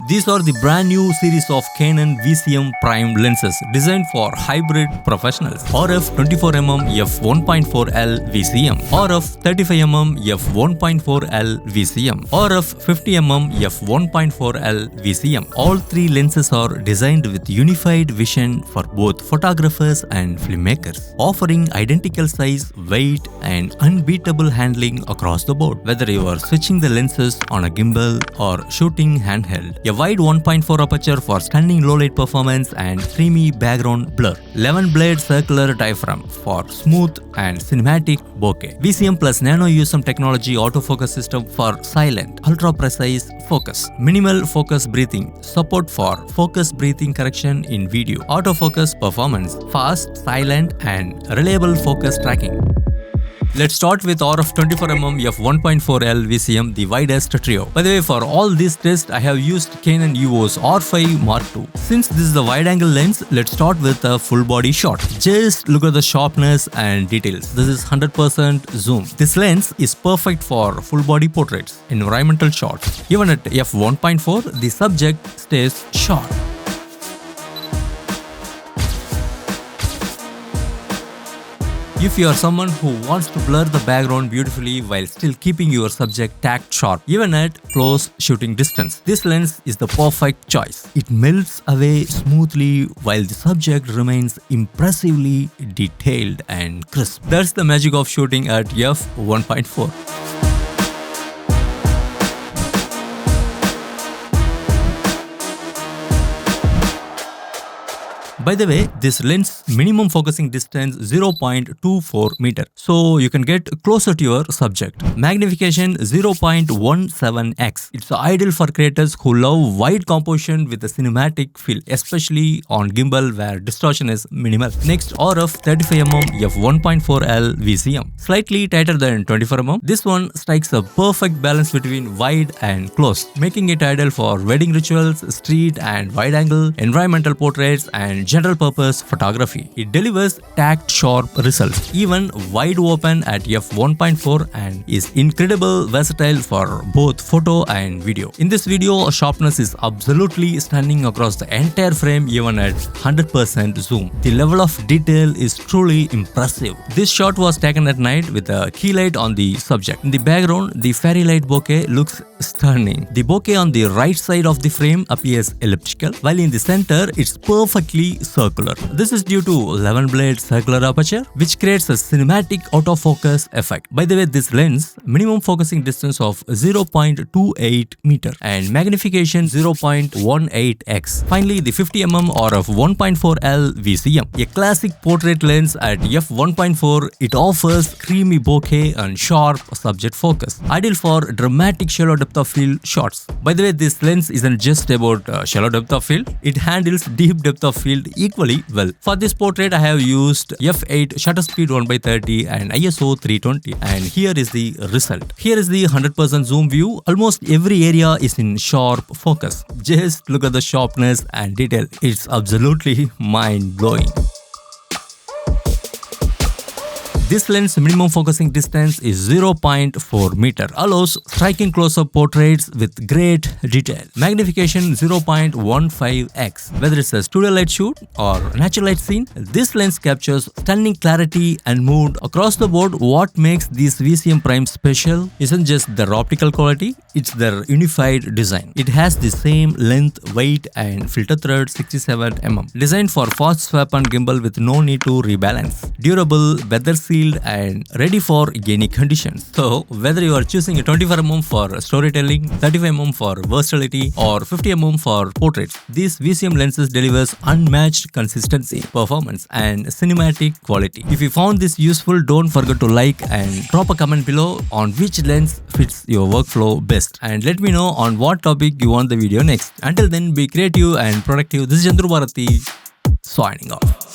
These are the brand new series of Canon VCM prime lenses designed for hybrid professionals. RF1.4 f1.4 L VCM, RF35 f1.4 L VCM, RF50 f1.4 L VCM. All three lenses are designed with unified vision for both photographers and filmmakers, offering identical size, weight, and unbeatable handling across the board. Whether you are switching the lenses on a gimbal or shooting handheld, a wide 1.4 aperture for stunning low light performance and creamy background blur, 11 blade circular diaphragm for smooth and cinematic bokeh, VCM plus nano USM technology autofocus system for silent, ultra precise focus, minimal focus breathing, support for focus breathing correction in video, autofocus performance, fast, silent, and reliable focus tracking. Let's start with RF1.4 f1.4 L VCM, the widest trio. By the way, for all these tests, I have used Canon EOS R5 Mark II. Since this is the wide-angle lens, let's start with a full-body shot. Just look at the sharpness and details. This is 100% zoom. This lens is perfect for full-body portraits, environmental shots. Even at f1.4, the subject stays sharp. If you are someone who wants to blur the background beautifully while still keeping your subject tacked sharp, even at close shooting distance, this lens is the perfect choice. It melts away smoothly while the subject remains impressively detailed and crisp. That's the magic of shooting at f1.4. By the way, this lens minimum focusing distance 0.24 meter, so you can get closer to your subject. Magnification 0.17x. It's ideal for creators who love wide composition with a cinematic feel, especially on gimbal where distortion is minimal. Next, RF35 f1.4 L VCM. Slightly tighter than 24 This one strikes a perfect balance between wide and close, making it ideal for wedding rituals, street and wide-angle, environmental portraits, and general purpose photography. It delivers tacked sharp results, even wide open at f1.4, and is incredible versatile for both photo and video. In this video, sharpness is absolutely stunning across the entire frame even at 100% zoom. The level of detail is truly impressive. This shot was taken at night with a key light on the subject. In the background, the fairy light bokeh looks stunning. The bokeh on the right side of the frame appears elliptical, while in the center, it's perfectly circular. This is due to 11 blade circular aperture, which creates a cinematic autofocus effect. By the way, this lens minimum focusing distance of 0.28 meter and magnification 0.18x. Finally, the 50 or of 1.4 L VCM, a classic portrait lens at f1.4. It offers creamy bokeh and sharp subject focus, ideal for dramatic shallow depth of field shots. By the way, this lens isn't just about shallow depth of field; it handles deep depth of field equally well. For this portrait, I have used f8 shutter speed 1/30 and ISO 320, and here is the result. Here is the 100% zoom view. Almost every area is in sharp focus. Just look at the sharpness and detail. It's absolutely mind-blowing. This lens minimum focusing distance is 0.4 meter, allows striking close-up portraits with great detail. Magnification 0.15x. Whether it's a studio light shoot or natural light scene, this lens captures stunning clarity and mood across the board. What makes these VCM Prime special isn't just their optical quality, it's their unified design. It has the same length, weight, and filter thread 67 mm. Designed for fast swap and gimbal with no need to rebalance. Durable, weather sealed, and ready for any conditions. So whether you are choosing a 24 mm for storytelling, 35 mm for versatility, or 50 mm for portraits, these VCM lenses delivers unmatched consistency, performance, and cinematic quality. If you found this useful, don't forget to like and drop a comment below on which lens fits your workflow best, and let me know on what topic you want the video next. Until then, be creative and productive. This is Chandru Bharathy signing off.